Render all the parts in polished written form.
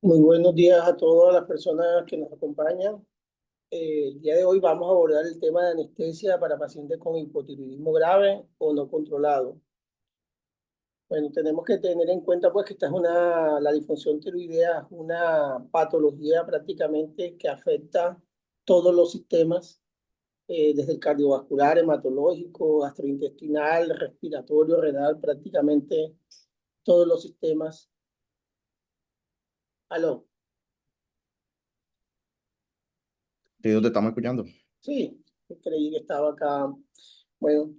Muy buenos días a todas las personas que nos acompañan. El día de hoy vamos a abordar el tema de anestesia para pacientes con hipotiroidismo grave o no controlado. Bueno, tenemos que tener en cuenta pues que la disfunción tiroidea es una patología prácticamente que afecta todos los sistemas, desde el cardiovascular, hematológico, gastrointestinal, respiratorio, renal, prácticamente todos los sistemas. Aló, Sí, te estamos escuchando. sí, creí que estaba acá. Bueno.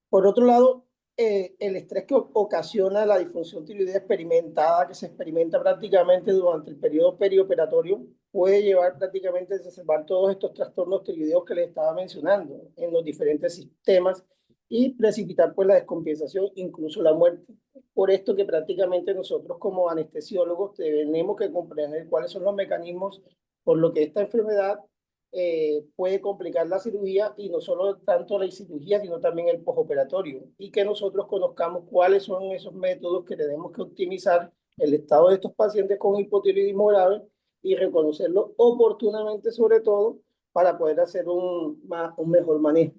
Por otro lado, el estrés que ocasiona la disfunción tiroidea experimentada, que se experimenta prácticamente durante el periodo perioperatorio, puede llevar prácticamente a exacerbar todos estos trastornos tiroideos que les estaba mencionando en los diferentes sistemas y precipitar pues la descompensación, incluso la muerte. Por esto que prácticamente nosotros como anestesiólogos tenemos que comprender cuáles son los mecanismos por lo que esta enfermedad puede complicar la cirugía y no solo tanto la cirugía, sino también el postoperatorio. Y que nosotros conozcamos cuáles son esos métodos que tenemos que optimizar el estado de estos pacientes con hipotiroidismo grave y reconocerlo oportunamente, sobre todo, para poder hacer un mejor manejo.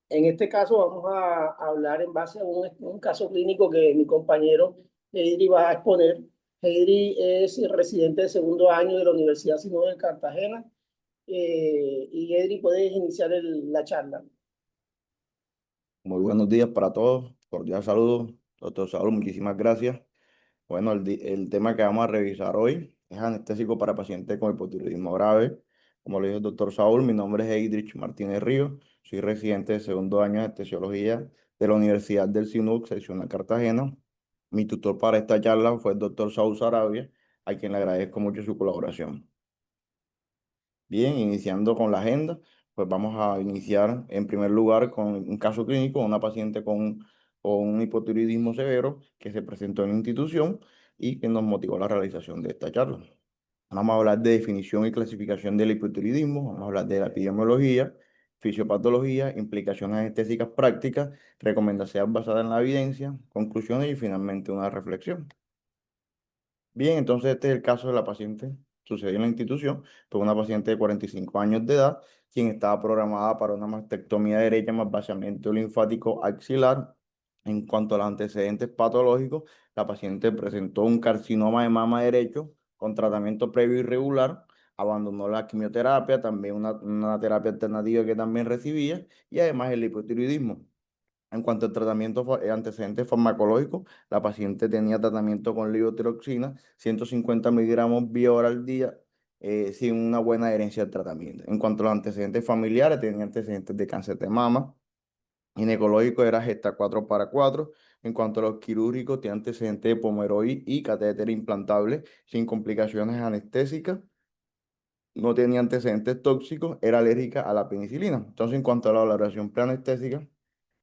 En este caso vamos a hablar en base a un caso clínico que mi compañero Heidri va a exponer. Heidri es residente de segundo año de la Universidad Sinodal de Cartagena, y Edri, puedes iniciar la charla. Muy buenos días para todos. Cordial saludo. Doctor Saúl, muchísimas gracias. Bueno, el tema que vamos a revisar hoy es anestésico para pacientes con hipotiroidismo grave. Como le dijo el doctor Saúl, mi nombre es Eidrich Martínez Ríos. Soy residente de segundo año de anestesiología de la Universidad del SINUC, sección de Cartagena. Mi tutor para esta charla fue el doctor Saúl Sarabia, a quien le agradezco mucho su colaboración. Bien, iniciando con la agenda, pues vamos a iniciar en primer lugar con un caso clínico, una paciente con un hipotiroidismo severo que se presentó en la institución y que nos motivó la realización de esta charla. Vamos a hablar de definición y clasificación del hipotiroidismo, vamos a hablar de la epidemiología, fisiopatología, implicaciones anestésicas prácticas, recomendaciones basadas en la evidencia, conclusiones y finalmente una reflexión. Bien, entonces este es el caso de la paciente. Sucedió en la institución. Fue una paciente de 45 años de edad, quien estaba programada para una mastectomía derecha más vaciamiento linfático axilar. En cuanto a los antecedentes patológicos, la paciente presentó un carcinoma de mama derecho con tratamiento previo irregular, abandonó la quimioterapia, también una terapia alternativa que también recibía, y además el hipotiroidismo. En cuanto al tratamiento antecedentes farmacológicos, la paciente tenía tratamiento con levotiroxina, 150 miligramos vía oral al día, sin una buena adherencia al tratamiento. En cuanto a los antecedentes familiares, tenía antecedentes de cáncer de mama, ginecológico era gesta 4 para 4. En cuanto a los quirúrgicos, tiene antecedentes de pomeroid y catéter implantable, sin complicaciones anestésicas. No tenía antecedentes tóxicos, era alérgica a la penicilina. Entonces, en cuanto a la valoración preanestésica,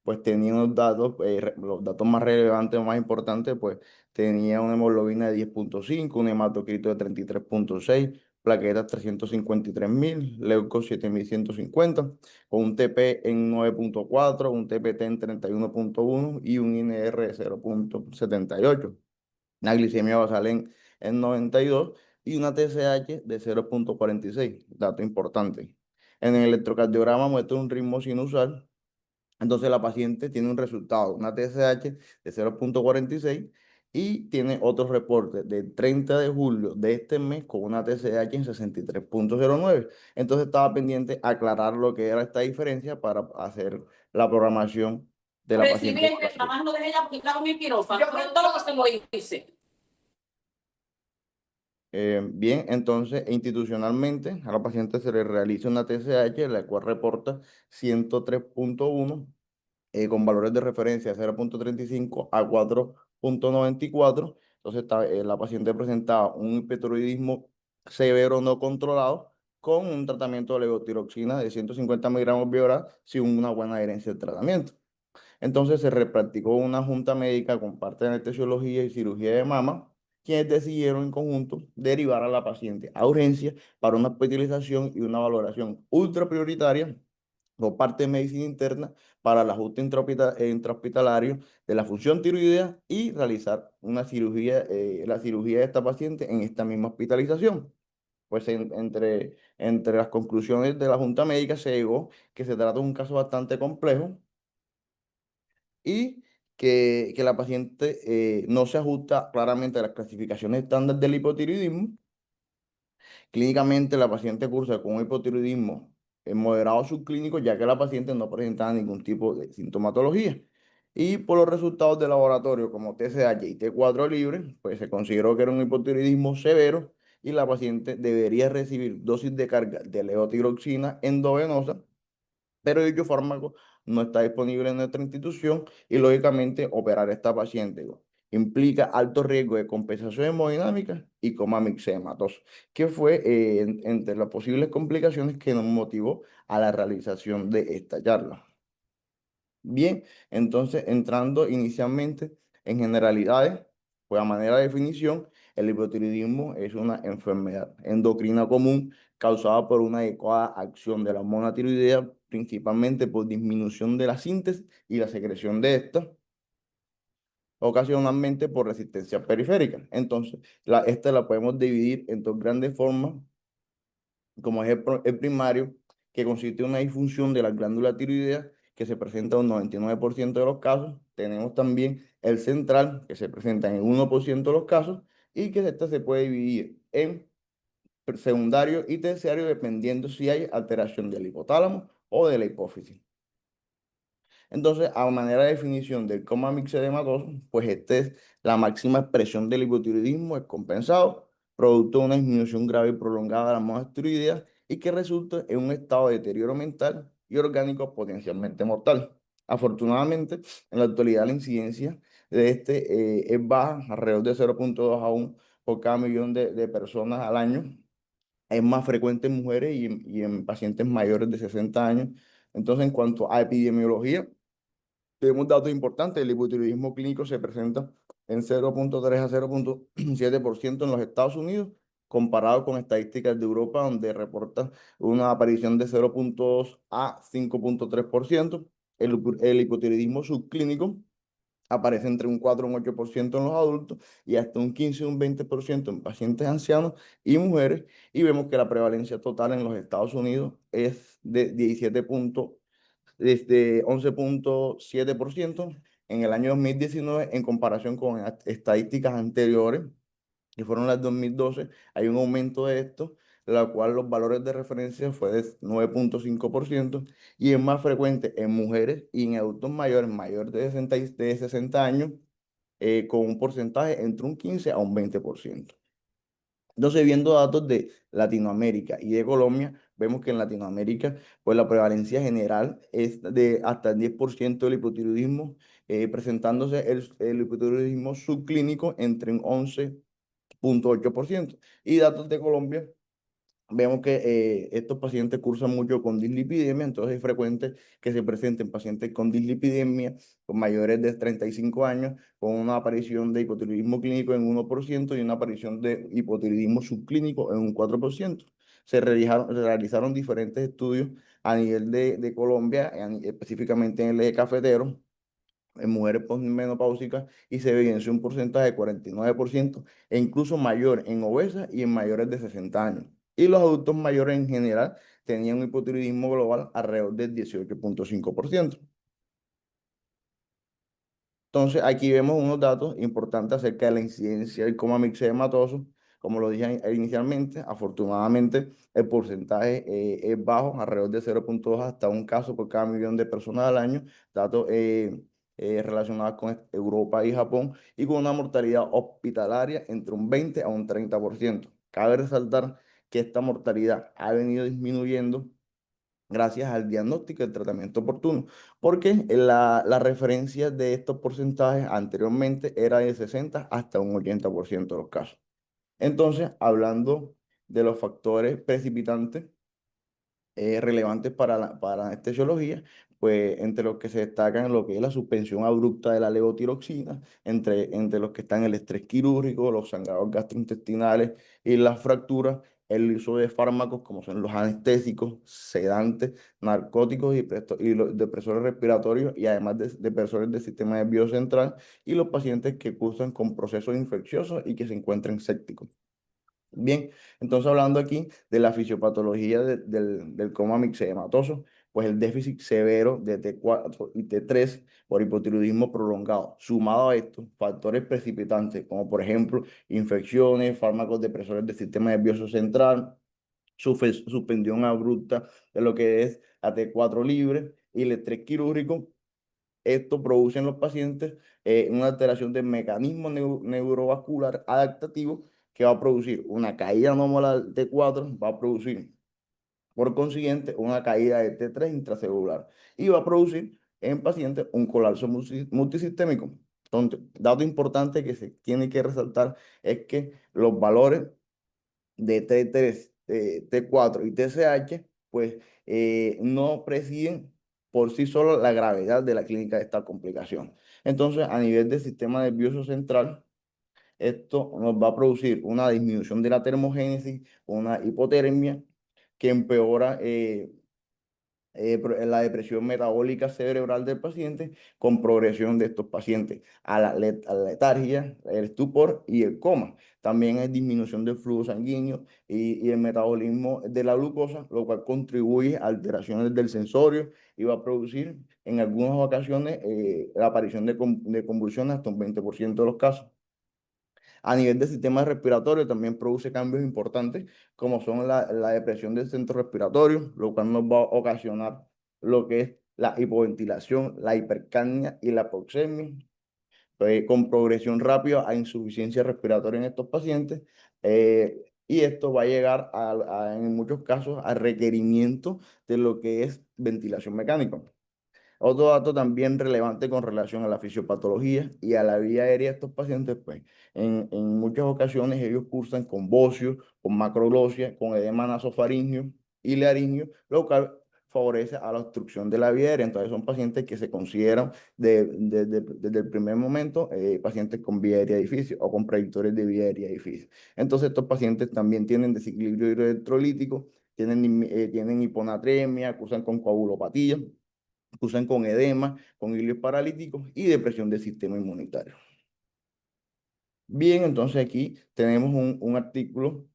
pues tenía unos datos, los datos más relevantes, más importantes, pues tenía una hemoglobina de 10,5, un hematocrito de 33,6, plaquetas 353.000, leucos 7.150, con un TP en 9,4, un TPT en 31,1 y un INR de 0,78. La glicemia basal en 92 y una TSH de 0,46, dato importante. En el electrocardiograma muestra un ritmo sinusal, entonces la paciente tiene un resultado, una TSH de 0,46 y tiene otros reportes del 30 de julio de este mes con una TSH en 63,09. Entonces estaba pendiente aclarar lo que era esta diferencia para hacer la programación de la paciente. Presidente, nada más no deje ella aplicar mi quirófano. Yo creo todo lo que se lo hice. Bien, entonces institucionalmente a la paciente se le realiza una TSH, la cual reporta 103,1, con valores de referencia de 0,35 a 4,94. Entonces la paciente presentaba un hipertiroidismo severo no controlado con un tratamiento de levotiroxina de 150 miligramos vía oral sin una buena adherencia al tratamiento. Entonces se repracticó una junta médica con parte de anestesiología y cirugía de mama, quienes decidieron en conjunto derivar a la paciente a urgencia para una hospitalización y una valoración ultra prioritaria o parte de medicina interna para el ajuste intrahospitalario de la función tiroidea y realizar una cirugía, la cirugía de esta paciente en esta misma hospitalización. Pues entre las conclusiones de la Junta Médica se llegó que se trata de un caso bastante complejo y que la paciente no se ajusta claramente a las clasificaciones estándar del hipotiroidismo. Clínicamente, la paciente cursa con un hipotiroidismo moderado subclínico, ya que la paciente no presentaba ningún tipo de sintomatología. Y por los resultados de laboratorio como TSH y T4 libre, pues se consideró que era un hipotiroidismo severo y la paciente debería recibir dosis de carga de levotiroxina endovenosa, pero dicho fármaco no está disponible en nuestra institución y lógicamente operar a esta paciente implica alto riesgo de compensación hemodinámica y coma mixematoso, que fue entre las posibles complicaciones que nos motivó a la realización de esta charla. Bien, entonces entrando inicialmente en generalidades, pues a manera de definición, el hipotiroidismo es una enfermedad endocrina común causada por una adecuada acción de la hormona tiroidea, principalmente por disminución de la síntesis y la secreción de esta, ocasionalmente por resistencia periférica. Entonces, esta la podemos dividir en dos grandes formas, como es el primario, que consiste en una disfunción de la glándula tiroidea que se presenta en un 99% de los casos. Tenemos también el central, que se presenta en el 1% de los casos, y que esta se puede dividir en secundario y terciario dependiendo si hay alteración del hipotálamo o de la hipófisis. Entonces, a manera de definición del coma mixedematoso, pues esta es la máxima expresión del hipotiroidismo descompensado, producto de una disminución grave y prolongada de la hormona tiroidea y que resulta en un estado de deterioro mental y orgánico potencialmente mortal. Afortunadamente, en la actualidad la incidencia de este es baja, alrededor de 0,2 a 1 por cada millón de personas al año. Es más frecuente en mujeres y en pacientes mayores de 60 años. Entonces, en cuanto a epidemiología, tenemos datos importantes. El hipotiroidismo clínico se presenta en 0,3 a 0,7% en los Estados Unidos, comparado con estadísticas de Europa, donde reporta una aparición de 0,2 a 5,3%. El hipotiroidismo subclínico aparece entre un 4 y un 8% en los adultos y hasta un 15 y un 20% en pacientes ancianos y mujeres. Y vemos que la prevalencia total en los Estados Unidos es de 11,7% en el año 2019 en comparación con estadísticas anteriores, que fueron las 2012. Hay un aumento de esto, la cual los valores de referencia fue de 9,5% y es más frecuente en mujeres y en adultos mayores de 60 años, con un porcentaje entre un 15 a un 20%. Entonces, viendo datos de Latinoamérica y de Colombia, vemos que en Latinoamérica, pues la prevalencia general es de hasta el 10% del hipotiroidismo, presentándose el hipotiroidismo subclínico entre un 11,8%. Y datos de Colombia, vemos que estos pacientes cursan mucho con dislipidemia, entonces es frecuente que se presenten pacientes con dislipidemia, con mayores de 35 años, con una aparición de hipotiroidismo clínico en 1% y una aparición de hipotiroidismo subclínico en un 4%. Se realizaron diferentes estudios a nivel de Colombia, específicamente en el eje cafetero, en mujeres posmenopáusicas y se evidenció un porcentaje de 49% e incluso mayor en obesas y en mayores de 60 años. Y los adultos mayores en general tenían un hipotiroidismo global alrededor del 18,5%. Entonces, aquí vemos unos datos importantes acerca de la incidencia del coma mixedematoso. Como lo dije inicialmente, afortunadamente el porcentaje es bajo, alrededor de 0,2 hasta un caso por cada millón de personas al año, datos relacionados con Europa y Japón, y con una mortalidad hospitalaria entre un 20 a un 30%. Cabe resaltar que esta mortalidad ha venido disminuyendo gracias al diagnóstico y el tratamiento oportuno, porque la referencia de estos porcentajes anteriormente era de 60 hasta un 80% de los casos. Entonces, hablando de los factores precipitantes relevantes para esta etiología, pues entre los que se destacan lo que es la suspensión abrupta de la levotiroxina, entre los que están el estrés quirúrgico, los sangrados gastrointestinales y las fracturas, el uso de fármacos como son los anestésicos, sedantes, narcóticos y los depresores respiratorios y además de depresores del sistema nervioso central y los pacientes que cursan con procesos infecciosos y que se encuentren sépticos. Bien, entonces hablando aquí de la fisiopatología del coma mixedematoso, pues el déficit severo de T4 y T3 por hipotiroidismo prolongado, sumado a estos factores precipitantes, como por ejemplo infecciones, fármacos depresores del sistema nervioso central, suspensión abrupta de lo que es la T4 libre y el estrés quirúrgico. Esto produce en los pacientes una alteración del mecanismo neurovascular adaptativo que va a producir una caída anómala del T4, va a producir por consiguiente una caída de T3 intracelular y va a producir en pacientes un colapso multisistémico. Entonces, dato importante que se tiene que resaltar es que los valores de T3, T4 y TSH, pues no presiden por sí solo la gravedad de la clínica de esta complicación. Entonces, a nivel del sistema nervioso central, esto nos va a producir una disminución de la termogénesis, una hipotermia que empeora la depresión metabólica cerebral del paciente con progresión de estos pacientes a a la letargia, el estupor y el coma. También hay disminución del flujo sanguíneo y el metabolismo de la glucosa, lo cual contribuye a alteraciones del sensorio y va a producir en algunas ocasiones la aparición de convulsiones hasta un 20% de los casos. A nivel del sistema respiratorio también produce cambios importantes, como son la depresión del centro respiratorio, lo cual nos va a ocasionar lo que es la hipoventilación, la hipercapnia y la hipoxemia, con progresión rápida a insuficiencia respiratoria en estos pacientes. Y esto va a llegar en muchos casos a requerimiento de lo que es ventilación mecánica. Otro dato también relevante con relación a la fisiopatología y a la vía aérea de estos pacientes, pues en muchas ocasiones ellos cursan con bocio, con macroglosia, con edema nasofaringio y laringio, lo cual favorece a la obstrucción de la vía aérea. Entonces son pacientes que se consideran desde el primer momento pacientes con vía aérea difícil o con predictores de vía aérea difícil. Entonces estos pacientes también tienen desequilibrio hidroelectrolítico, tienen hiponatremia, cursan con coagulopatía, cursan con edema, con hilios paralíticos y depresión del sistema inmunitario. Bien, entonces aquí tenemos un artículo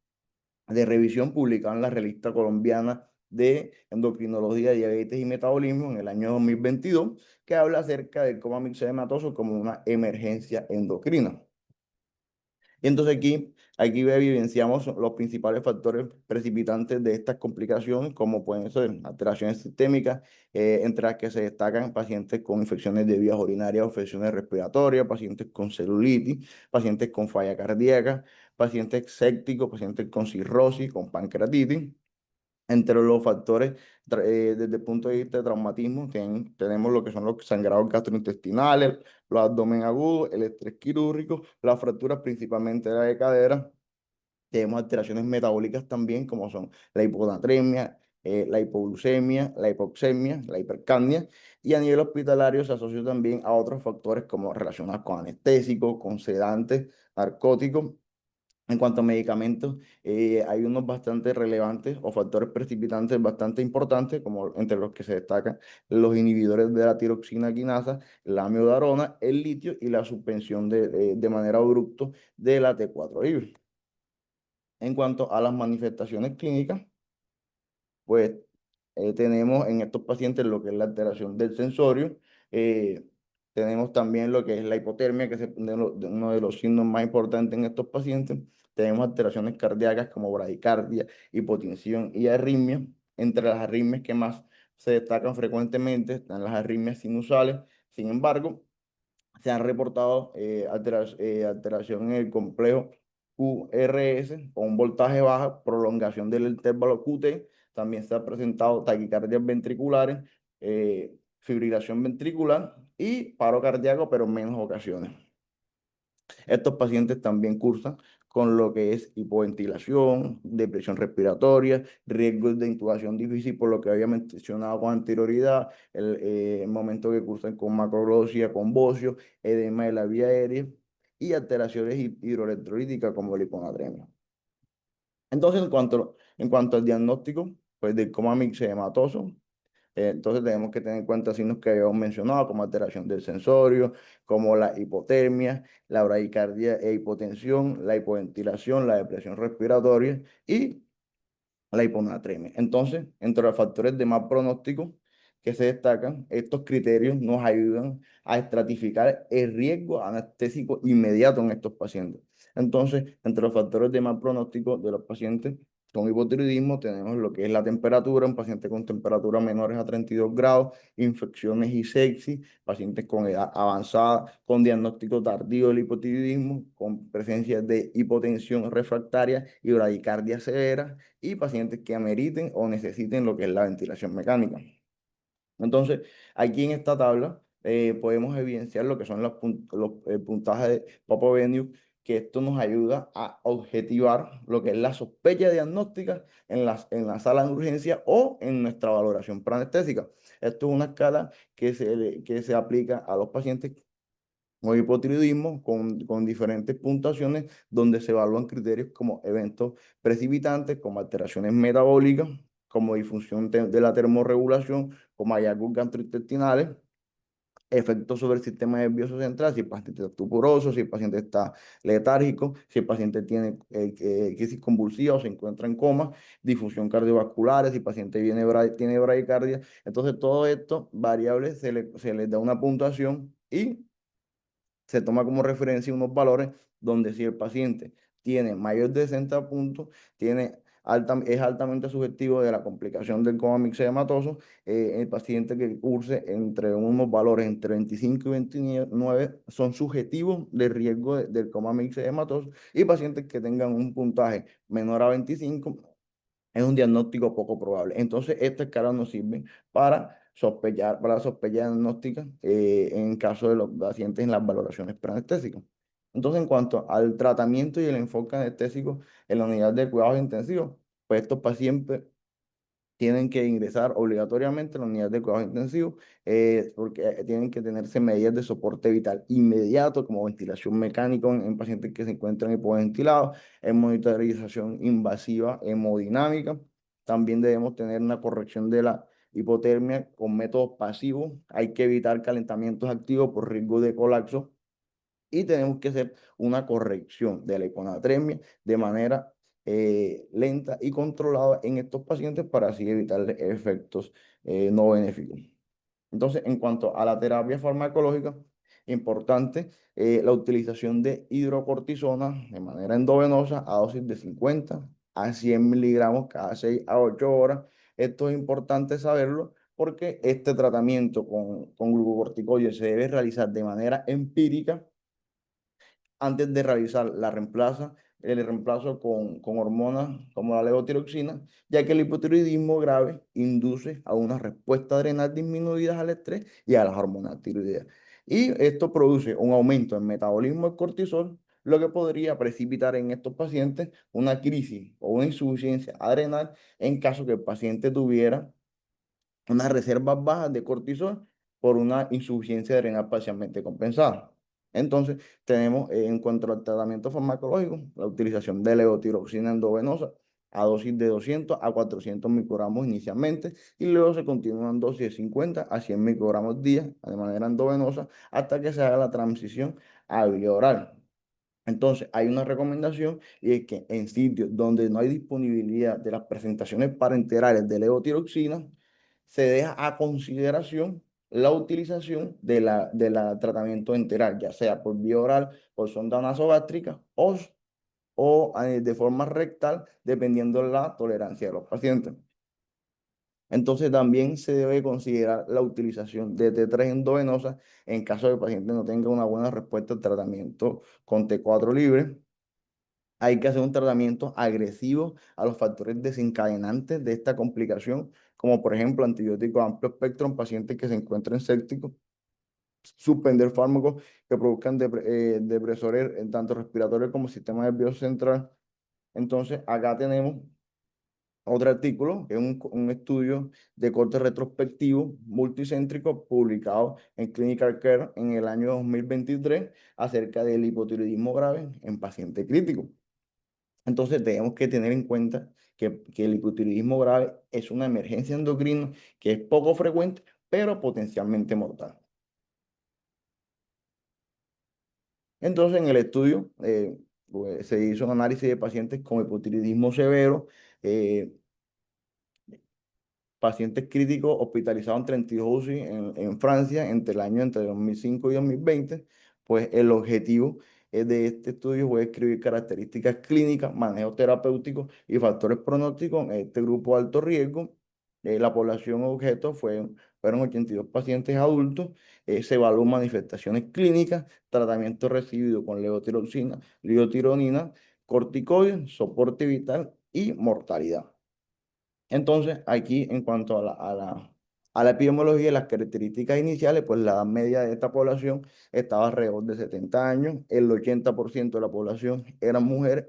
de revisión publicado en la Revista Colombiana de Endocrinología, Diabetes y Metabolismo en el año 2022, que habla acerca del coma mixedematoso como una emergencia endocrina. Y entonces aquí evidenciamos los principales factores precipitantes de estas complicaciones, como pueden ser alteraciones sistémicas, entre las que se destacan pacientes con infecciones de vías urinarias o infecciones respiratorias, pacientes con celulitis, pacientes con falla cardíaca, pacientes sépticos, pacientes con cirrosis, con pancreatitis. Entre los factores, desde el punto de vista de traumatismo, tenemos lo que son los sangrados gastrointestinales, los abdomen agudos, el estrés quirúrgico, las fracturas principalmente de la de cadera. Tenemos alteraciones metabólicas también, como son la hiponatremia, la hipoglucemia, la hipoxemia, la hipercapnia. Y a nivel hospitalario se asocia también a otros factores como relacionados con anestésicos, con sedantes, narcóticos. En cuanto a medicamentos, hay unos bastante relevantes o factores precipitantes bastante importantes, como entre los que se destacan los inhibidores de la tiroxina quinasa, la amiodarona, el litio y la suspensión de manera abrupta de la T4 libre. En cuanto a las manifestaciones clínicas, pues tenemos en estos pacientes lo que es la alteración del sensorio, eh, tenemos también lo que es la hipotermia, que es uno de los signos más importantes en estos pacientes, tenemos alteraciones cardíacas como bradicardia, hipotensión y arritmia. Entre las arritmias que más se destacan frecuentemente están las arritmias sinusales. Sin embargo, se han reportado alteración en el complejo QRS con un voltaje bajo, prolongación del intervalo QT. También se ha presentado taquicardias ventriculares, fibrilación ventricular y paro cardíaco, pero en menos ocasiones. Estos pacientes también cursan con lo que es hipoventilación, depresión respiratoria, riesgos de intubación difícil, por lo que había mencionado con anterioridad, el momento que cursan con macroglosia, con bocio, edema de la vía aérea y alteraciones hidroelectrolíticas como la hiponatremia. Entonces, en cuanto al diagnóstico, pues del coma mixedematoso, entonces tenemos que tener en cuenta signos que habíamos mencionado, como alteración del sensorio, como la hipotermia, la bradicardia e hipotensión, la hipoventilación, la depresión respiratoria y la hiponatremia. Entonces, entre los factores de mal pronóstico que se destacan, estos criterios nos ayudan a estratificar el riesgo anestésico inmediato en estos pacientes. Entonces, entre los factores de mal pronóstico de los pacientes con hipotiroidismo tenemos lo que es la temperatura, un paciente con temperatura menores a 32 grados, infecciones y sepsis, pacientes con edad avanzada, con diagnóstico tardío del hipotiroidismo, con presencia de hipotensión refractaria y bradicardia severa, y pacientes que ameriten o necesiten lo que es la ventilación mecánica. Entonces, aquí en esta tabla podemos evidenciar lo que son los puntajes de Popovenius, que esto nos ayuda a objetivar lo que es la sospecha diagnóstica en la sala de urgencia o en nuestra valoración preanestésica. Esto es una escala que se aplica a los pacientes con hipotiroidismo con diferentes puntuaciones donde se evalúan criterios como eventos precipitantes, como alteraciones metabólicas, como disfunción de la termorregulación, como hallazgos gastrointestinales, efectos sobre el sistema nervioso central, si el paciente está tuporoso, si el paciente está letárgico, si el paciente tiene crisis convulsiva o se encuentra en coma, difusión cardiovascular, si el paciente tiene bradicardia. Entonces, todo esto variables se les da una puntuación y se toma como referencia unos valores donde si el paciente tiene mayor de 60 puntos, es altamente sugestivo de la complicación del coma mixedematoso, el paciente que curse entre unos valores entre 25 y 29 son subjetivos de riesgo del coma mixedematoso, y pacientes que tengan un puntaje menor a 25 es un diagnóstico poco probable. Entonces, esta escala nos sirve para la sospecha diagnóstica en caso de los pacientes en las valoraciones preanestésicas. Entonces, en cuanto al tratamiento y el enfoque anestésico en la unidad de cuidados intensivos, pues estos pacientes tienen que ingresar obligatoriamente a la unidad de cuidados intensivos, porque tienen que tenerse medidas de soporte vital inmediato, como ventilación mecánica en pacientes que se encuentran hipoventilados, en monitorización invasiva hemodinámica. También debemos tener una corrección de la hipotermia con métodos pasivos. Hay que evitar calentamientos activos por riesgo de colapso, y tenemos que hacer una corrección de la hiponatremia de manera lenta y controlada en estos pacientes para así evitar efectos no benéficos. Entonces, en cuanto a la terapia farmacológica, importante la utilización de hidrocortisona de manera endovenosa a dosis de 50 a 100 miligramos cada 6 a 8 horas. Esto es importante saberlo porque este tratamiento con glucocorticoides se debe realizar de manera empírica antes de realizar el reemplazo con hormonas como la levotiroxina, ya que el hipotiroidismo grave induce a una respuesta adrenal disminuida al estrés y a las hormonas tiroideas. Y esto produce un aumento en metabolismo del cortisol, lo que podría precipitar en estos pacientes una crisis o una insuficiencia adrenal en caso que el paciente tuviera unas reservas bajas de cortisol por una insuficiencia adrenal parcialmente compensada. Entonces, tenemos en cuanto al tratamiento farmacológico, la utilización de levotiroxina endovenosa a dosis de 200 a 400 microgramos inicialmente, y luego se continúan dosis de 50 a 100 microgramos día de manera endovenosa hasta que se haga la transición a vía oral. Entonces, hay una recomendación, y es que en sitios donde no hay disponibilidad de las presentaciones parenterales de levotiroxina, se deja a consideración la utilización de la tratamiento enteral, ya sea por vía oral, por sonda nasogástrica o de forma rectal, dependiendo de la tolerancia de los pacientes. Entonces, también se debe considerar la utilización de T3 endovenosa en caso de que el paciente no tenga una buena respuesta al tratamiento con T4 libre. Hay que hacer un tratamiento agresivo a los factores desencadenantes de esta complicación, como por ejemplo antibióticos amplio espectro en pacientes que se encuentren sépticos, suspender fármacos que produzcan depresores tanto respiratorios como sistema nervioso central. Entonces, acá tenemos otro artículo, que es un estudio de corte retrospectivo multicéntrico publicado en Clinical Care en el año 2023 acerca del hipotiroidismo grave en pacientes críticos. Entonces tenemos que tener en cuenta que el hipotiroidismo grave es una emergencia endocrina que es poco frecuente, pero potencialmente mortal. Entonces, en el estudio pues, se hizo un análisis de pacientes con hipotiroidismo severo, eh, pacientes críticos hospitalizados en 32 UCI en Francia entre 2005 y 2020. Pues el objetivo de este estudio fue describir características clínicas, manejo terapéutico y factores pronósticos en este grupo de alto riesgo. La población objeto fueron 82 pacientes adultos. Se evaluó manifestaciones clínicas, tratamiento recibido con levotiroxina, lidotironina, corticoides, soporte vital y mortalidad. Entonces, aquí en cuanto a la epidemiología, las características iniciales, pues la edad media de esta población estaba alrededor de 70 años, el 80% de la población eran mujeres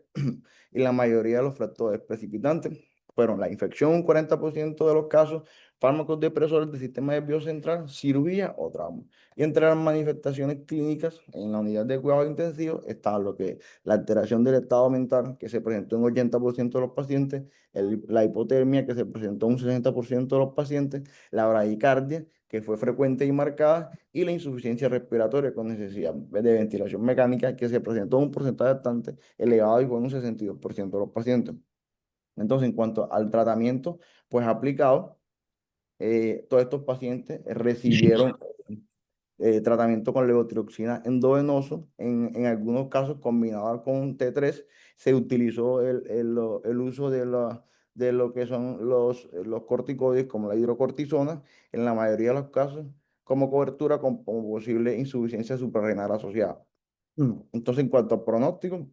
y la mayoría de los factores precipitantes fueron la infección, un 40% de los casos, fármacos depresores del sistema nervioso central, cirugía o trauma. Y entre las manifestaciones clínicas en la unidad de cuidado intensivo estaba lo que la alteración del estado mental que se presentó en 80% de los pacientes, la hipotermia que se presentó en un 60% de los pacientes, la bradicardia que fue frecuente y marcada y la insuficiencia respiratoria con necesidad de ventilación mecánica que se presentó en un porcentaje bastante elevado y fue en un 62% de los pacientes. Entonces, en cuanto al tratamiento, pues aplicado, todos estos pacientes recibieron tratamiento con levotiroxina endovenoso, en algunos casos combinado con T3, se utilizó el uso de lo que son los corticoides como la hidrocortisona, en la mayoría de los casos, como cobertura con posible insuficiencia suprarrenal asociada. Entonces, en cuanto al pronóstico,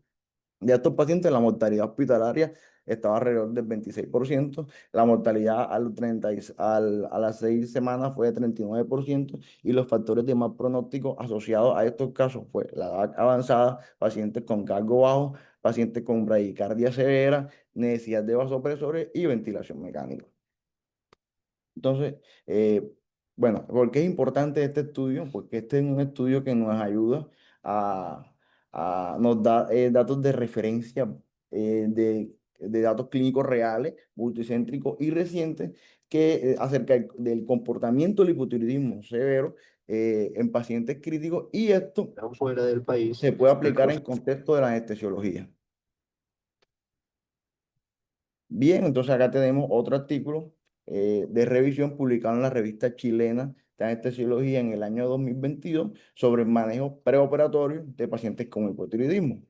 de estos pacientes, la mortalidad hospitalaria estaba alrededor del 26%, la mortalidad a las 6 semanas fue de 39% y los factores de mal pronóstico asociados a estos casos fue la edad avanzada, pacientes con cargo bajo, pacientes con bradicardia severa, necesidad de vasopresores y ventilación mecánica. Entonces, bueno, ¿por qué es importante este estudio? Porque este es un estudio que nos ayuda a, nos da datos de referencia de datos clínicos reales, multicéntricos y recientes acerca del comportamiento del hipotiroidismo severo en pacientes críticos y esto fuera del país. se puede aplicar en contexto de la anestesiología. Bien, entonces acá tenemos otro artículo de revisión publicado en la revista chilena de anestesiología en el año 2022 sobre el manejo preoperatorio de pacientes con hipotiroidismo.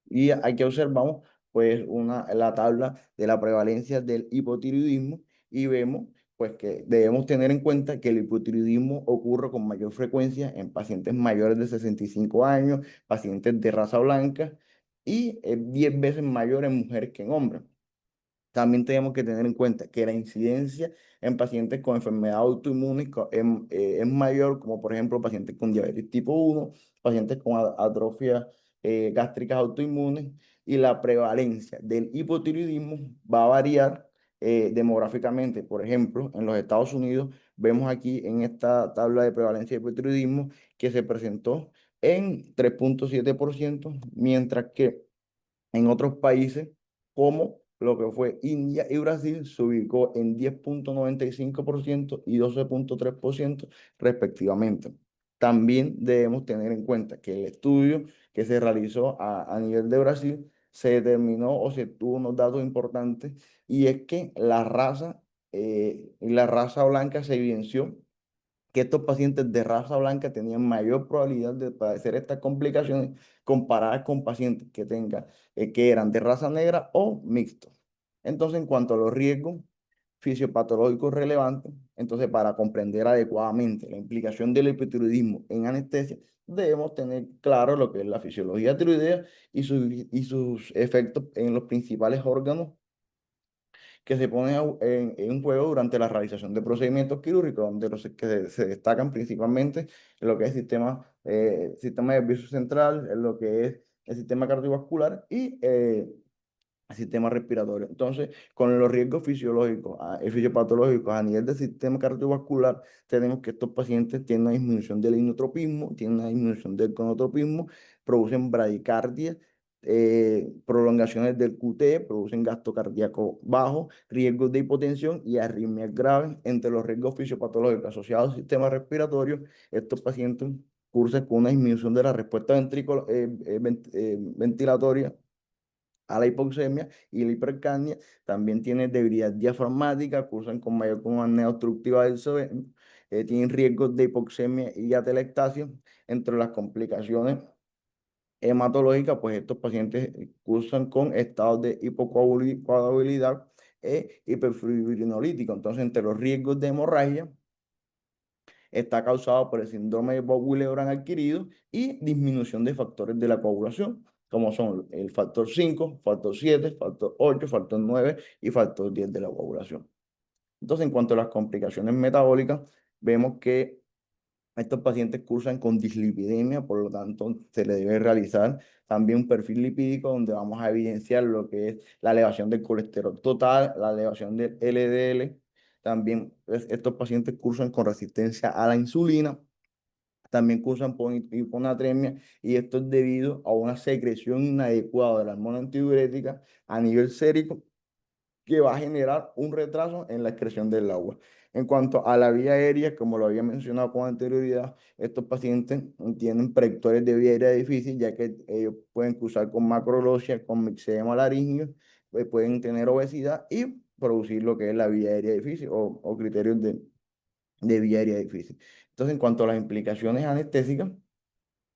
Y aquí observamos pues la tabla de la prevalencia del hipotiroidismo y vemos pues que debemos tener en cuenta que el hipotiroidismo ocurre con mayor frecuencia en pacientes mayores de 65 años, pacientes de raza blanca y 10 veces mayor en mujeres que en hombres. También tenemos que tener en cuenta que la incidencia en pacientes con enfermedad autoinmune es mayor, como por ejemplo pacientes con diabetes tipo 1, pacientes con atrofia gástricas autoinmunes, y la prevalencia del hipotiroidismo va a variar demográficamente. Por ejemplo, en los Estados Unidos vemos aquí en esta tabla de prevalencia de hipotiroidismo que se presentó en 3,7%, mientras que en otros países, como lo que fue India y Brasil, se ubicó en 10,95% y 12,3% respectivamente. También debemos tener en cuenta que el estudio que se realizó a nivel de Brasil se determinó o se tuvo unos datos importantes, y es que la raza blanca se evidenció que estos pacientes de raza blanca tenían mayor probabilidad de padecer estas complicaciones comparadas con pacientes que eran de raza negra o mixtos. Entonces, en cuanto a los riesgos fisiopatológicos relevantes, entonces para comprender adecuadamente la implicación del hipotiroidismo en anestesia, debemos tener claro lo que es la fisiología tiroidea y sus efectos en los principales órganos que se ponen en juego durante la realización de procedimientos quirúrgicos, donde que se destacan principalmente en lo que es sistema nervioso central, en lo que es el sistema cardiovascular y el sistema respiratorio. Entonces, con los riesgos fisiológicos y fisiopatológicos a nivel del sistema cardiovascular, tenemos que estos pacientes tienen una disminución del inotropismo, tienen una disminución del conotropismo, producen bradicardia, prolongaciones del QT, producen gasto cardíaco bajo, riesgos de hipotensión y arritmias graves. Entre los riesgos fisiopatológicos asociados al sistema respiratorio, estos pacientes cursan con una disminución de la respuesta ventilatoria a la hipoxemia y la hipercapnia. También tienen debilidad diafragmática, cursan con mayor apnea obstructiva del sueño, tienen riesgos de hipoxemia y atelectasia. Entre las complicaciones hematológicas, pues estos pacientes cursan con estados de hipocoagulabilidad e hiperfibrinolítico. Entonces, entre los riesgos de hemorragia, está causado por el síndrome de Bob-Willebrand adquirido y disminución de factores de la coagulación, como son el factor 5, factor 7, factor 8, factor 9 y factor 10 de la coagulación. Entonces, en cuanto a las complicaciones metabólicas, vemos que estos pacientes cursan con dislipidemia, por lo tanto, se le debe realizar también un perfil lipídico donde vamos a evidenciar lo que es la elevación del colesterol total, la elevación del LDL. También estos pacientes cursan con resistencia a la insulina, también cursan por hiponatremia, y esto es debido a una secreción inadecuada de la hormona antidiurética a nivel sérico, que va a generar un retraso en la excreción del agua. En cuanto a la vía aérea, como lo había mencionado con anterioridad, estos pacientes tienen predictores de vía aérea difícil, ya que ellos pueden cursar con macroglosia, con mixedema laríngeo, pueden tener obesidad y producir lo que es la vía aérea difícil o criterios de vía aérea difícil. Entonces, en cuanto a las implicaciones anestésicas,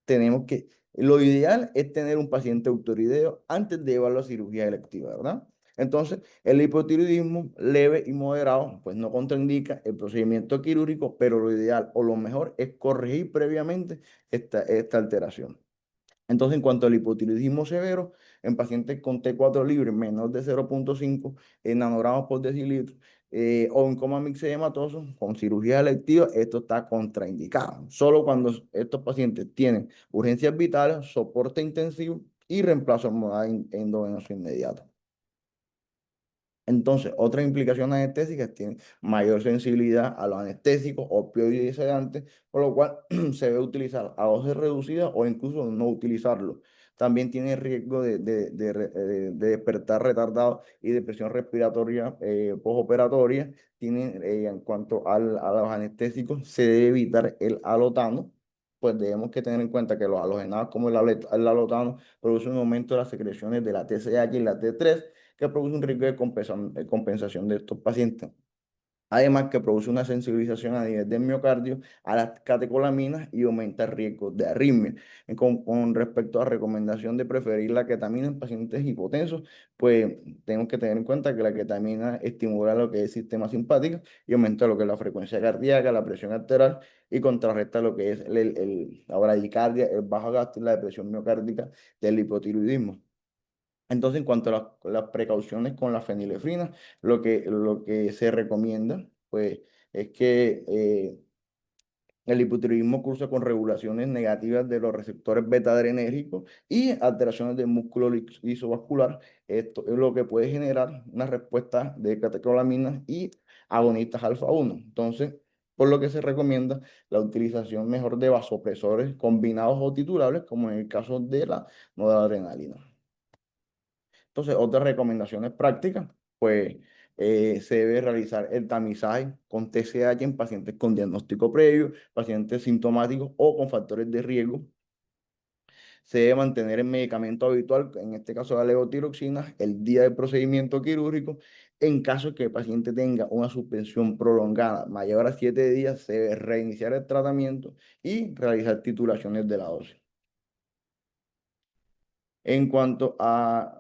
tenemos que, lo ideal es tener un paciente autorideo antes de llevarlo a cirugía electiva, ¿verdad? Entonces, el hipotiroidismo leve y moderado, pues no contraindica el procedimiento quirúrgico, pero lo ideal o lo mejor es corregir previamente esta alteración. Entonces, en cuanto al hipotiroidismo severo, en pacientes con T4 libre menor de 0,5 nanogramos por decilitro, o en coma mixedematoso con cirugía electiva, esto está contraindicado. Solo cuando estos pacientes tienen urgencias vitales, soporte intensivo y reemplazo hormonal endovenoso inmediato. Entonces, otras implicaciones anestésicas tienen mayor sensibilidad a los anestésicos, opioides y sedantes, por lo cual se debe utilizar a dosis reducidas o incluso no utilizarlo. También tiene riesgo de despertar retardado y depresión respiratoria postoperatoria. En cuanto a los anestésicos, se debe evitar el alotano, pues debemos que tener en cuenta que los halogenados como el alotano producen un aumento de las secreciones de la TSH y la T3, que produce un riesgo de compensación de estos pacientes. Además, que produce una sensibilización a nivel del miocardio a las catecolaminas y aumenta el riesgo de arritmia. Con respecto a recomendación de preferir la ketamina en pacientes hipotensos, pues tenemos que tener en cuenta que la ketamina estimula lo que es el sistema simpático y aumenta lo que es la frecuencia cardíaca, la presión arterial, y contrarresta lo que es la bradicardia, el bajo gasto y la depresión miocárdica del hipotiroidismo. Entonces, en cuanto a las precauciones con la fenilefrina, lo que se recomienda, pues, es que el hipotiroidismo cursa con regulaciones negativas de los receptores beta-adrenérgicos y alteraciones del músculo lisovascular. Esto es lo que puede generar una respuesta de catecolaminas y agonistas alfa-1. Entonces, por lo que se recomienda la utilización mejor de vasopresores combinados o titulares, como en el caso de la noradrenalina. Entonces, otras recomendaciones prácticas, pues se debe realizar el tamizaje con TSH en pacientes con diagnóstico previo, pacientes sintomáticos o con factores de riesgo. Se debe mantener el medicamento habitual, en este caso la levotiroxina, el día del procedimiento quirúrgico. En caso de que el paciente tenga una suspensión prolongada mayor a 7 días, se debe reiniciar el tratamiento y realizar titulaciones de la dosis. En cuanto a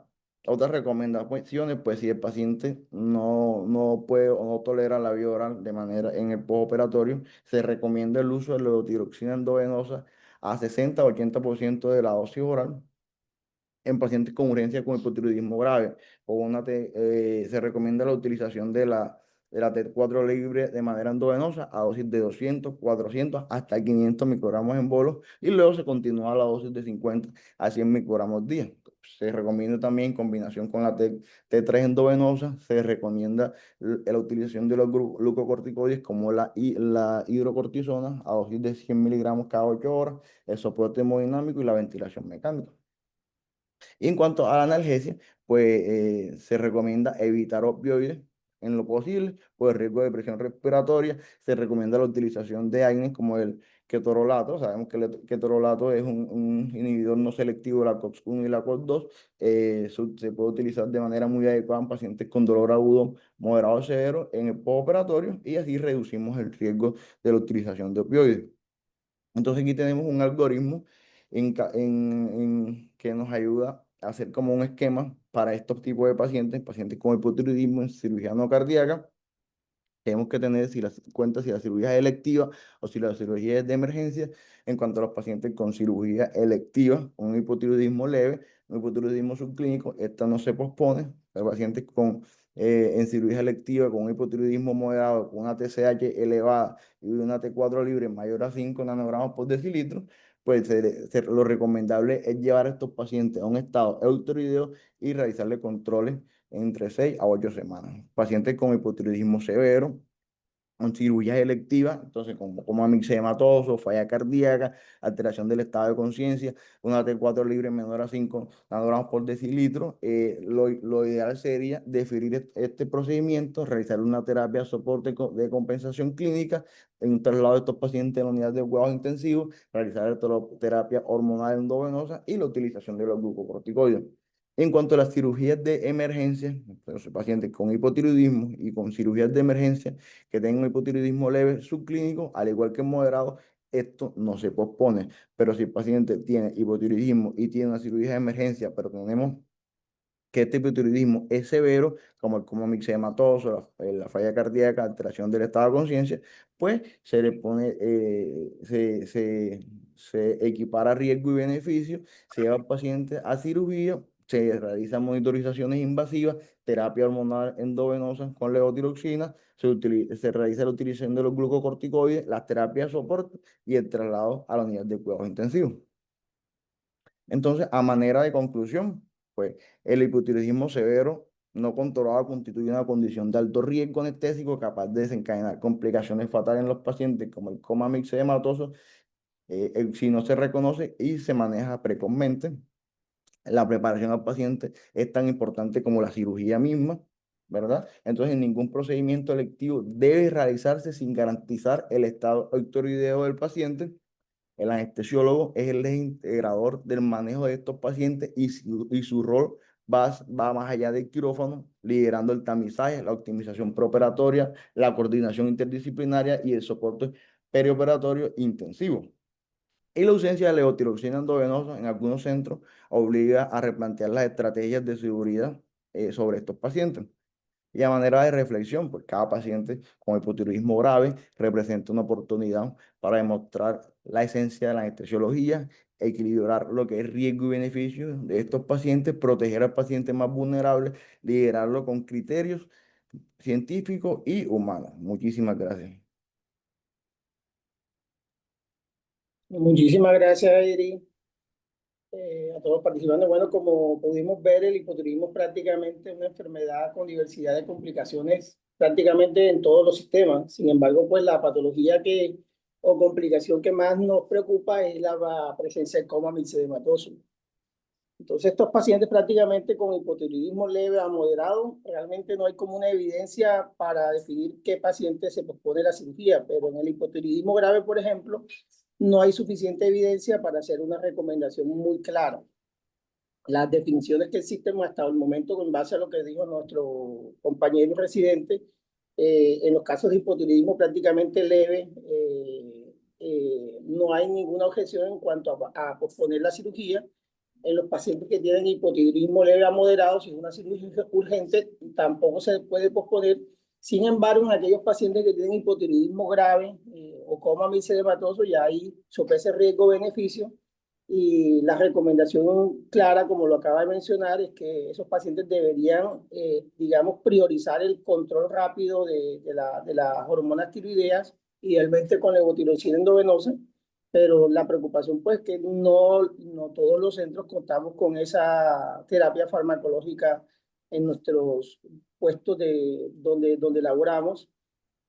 otras recomendaciones, pues si el paciente no puede o no tolera la vía oral de manera en el postoperatorio, se recomienda el uso de levotiroxina endovenosa a 60-80% de la dosis oral en pacientes con urgencia con hipotiroidismo grave. Se recomienda la utilización de la T4 libre de manera endovenosa a dosis de 200, 400 hasta 500 microgramos en bolos, y luego se continúa la dosis de 50 a 100 microgramos día. Se recomienda también en combinación con la T3 endovenosa, se recomienda la utilización de los glucocorticoides como la hidrocortisona a dosis de 100 miligramos cada 8 horas, el soporte hemodinámico y la ventilación mecánica. Y en cuanto a la analgesia, pues se recomienda evitar opioides en lo posible por el riesgo de presión respiratoria. Se recomienda la utilización de AINES como el ketorolato. Sabemos que el ketorolato es un inhibidor no selectivo de la COX-1 y la COX-2. Se puede utilizar de manera muy adecuada en pacientes con dolor agudo, moderado o severo en el postoperatorio y así reducimos el riesgo de la utilización de opioides. Entonces aquí tenemos un algoritmo que nos ayuda a hacer como un esquema para estos tipos de pacientes, pacientes con hipotiroidismo en cirugía no cardíaca. Tenemos que tener cuenta si la cirugía es electiva o si la cirugía es de emergencia. En cuanto a los pacientes con cirugía electiva, un hipotiroidismo leve, un hipotiroidismo subclínico, esta no se pospone. Los pacientes en cirugía electiva con un hipotiroidismo moderado, con una TSH elevada y una T4 libre mayor a 5 nanogramos por decilitro, pues lo recomendable es llevar a estos pacientes a un estado eutiroideo y realizarle controles entre 6 a 8 semanas. Pacientes con hipotiroidismo severo, con cirugías electivas, entonces como amixematoso, falla cardíaca, alteración del estado de conciencia, una T4 libre menor a 5 nanogramos por decilitro, lo ideal sería definir este procedimiento, realizar una terapia de soporte de compensación clínica, en un traslado de estos pacientes a la unidad de cuidados intensivos, realizar terapia hormonal endovenosa y la utilización de los glucocorticoides. En cuanto a las cirugías de emergencia, los pacientes con hipotiroidismo y con cirugías de emergencia que tengan un hipotiroidismo leve subclínico, al igual que moderado, esto no se pospone. Pero si el paciente tiene hipotiroidismo y tiene una cirugía de emergencia, pero tenemos que este hipotiroidismo es severo, como el coma mixedematoso, la falla cardíaca, alteración del estado de conciencia, pues se le pone, se equipara riesgo y beneficio, se lleva al paciente a cirugía, se realizan monitorizaciones invasivas, terapia hormonal endovenosa con levotiroxina, se realiza la utilización de los glucocorticoides, las terapias de soporte y el traslado a la unidad de cuidados intensivos. Entonces, a manera de conclusión, pues el hipotiroidismo severo no controlado constituye una condición de alto riesgo anestésico capaz de desencadenar complicaciones fatales en los pacientes como el coma mixedematoso si no se reconoce y se maneja precozmente. La preparación al paciente es tan importante como la cirugía misma, ¿verdad? Entonces, ningún procedimiento electivo debe realizarse sin garantizar el estado eutiroideo del paciente. El anestesiólogo es el integrador del manejo de estos pacientes y su rol va más allá del quirófano, liderando el tamizaje, la optimización preoperatoria, la coordinación interdisciplinaria y el soporte perioperatorio intensivo. Y la ausencia de levotiroxina endovenosa en algunos centros obliga a replantear las estrategias de seguridad sobre estos pacientes. Y a manera de reflexión, pues cada paciente con hipotiroidismo grave representa una oportunidad para demostrar la esencia de la anestesiología, equilibrar lo que es riesgo y beneficio de estos pacientes, proteger al paciente más vulnerable, liderarlo con criterios científicos y humanos. Muchísimas gracias. Muchísimas gracias, Eri, a todos los participantes. Bueno, como pudimos ver, el hipotiroidismo es prácticamente una enfermedad con diversidad de complicaciones prácticamente en todos los sistemas. Sin embargo, pues la patología o complicación que más nos preocupa es la presencia del coma mixedematoso. Entonces, estos pacientes prácticamente con hipotiroidismo leve a moderado, realmente no hay como una evidencia para definir qué paciente se pospone la cirugía, pero en el hipotiroidismo grave, por ejemplo, no hay suficiente evidencia para hacer una recomendación muy clara. Las definiciones que existen hasta el momento, en base a lo que dijo nuestro compañero residente, en los casos de hipotiroidismo prácticamente leve, no hay ninguna objeción en cuanto a posponer la cirugía. En los pacientes que tienen hipotiroidismo leve a moderado, si es una cirugía urgente, tampoco se puede posponer. Sin embargo, en aquellos pacientes que tienen hipotiroidismo grave o coma mixedematoso, ya ahí sopesa riesgo-beneficio. Y la recomendación clara, como lo acaba de mencionar, es que esos pacientes deberían, digamos, priorizar el control rápido de las hormonas tiroideas, idealmente con levotiroxina endovenosa, pero la preocupación pues que no todos los centros contamos con esa terapia farmacológica en nuestros puestos donde laboramos.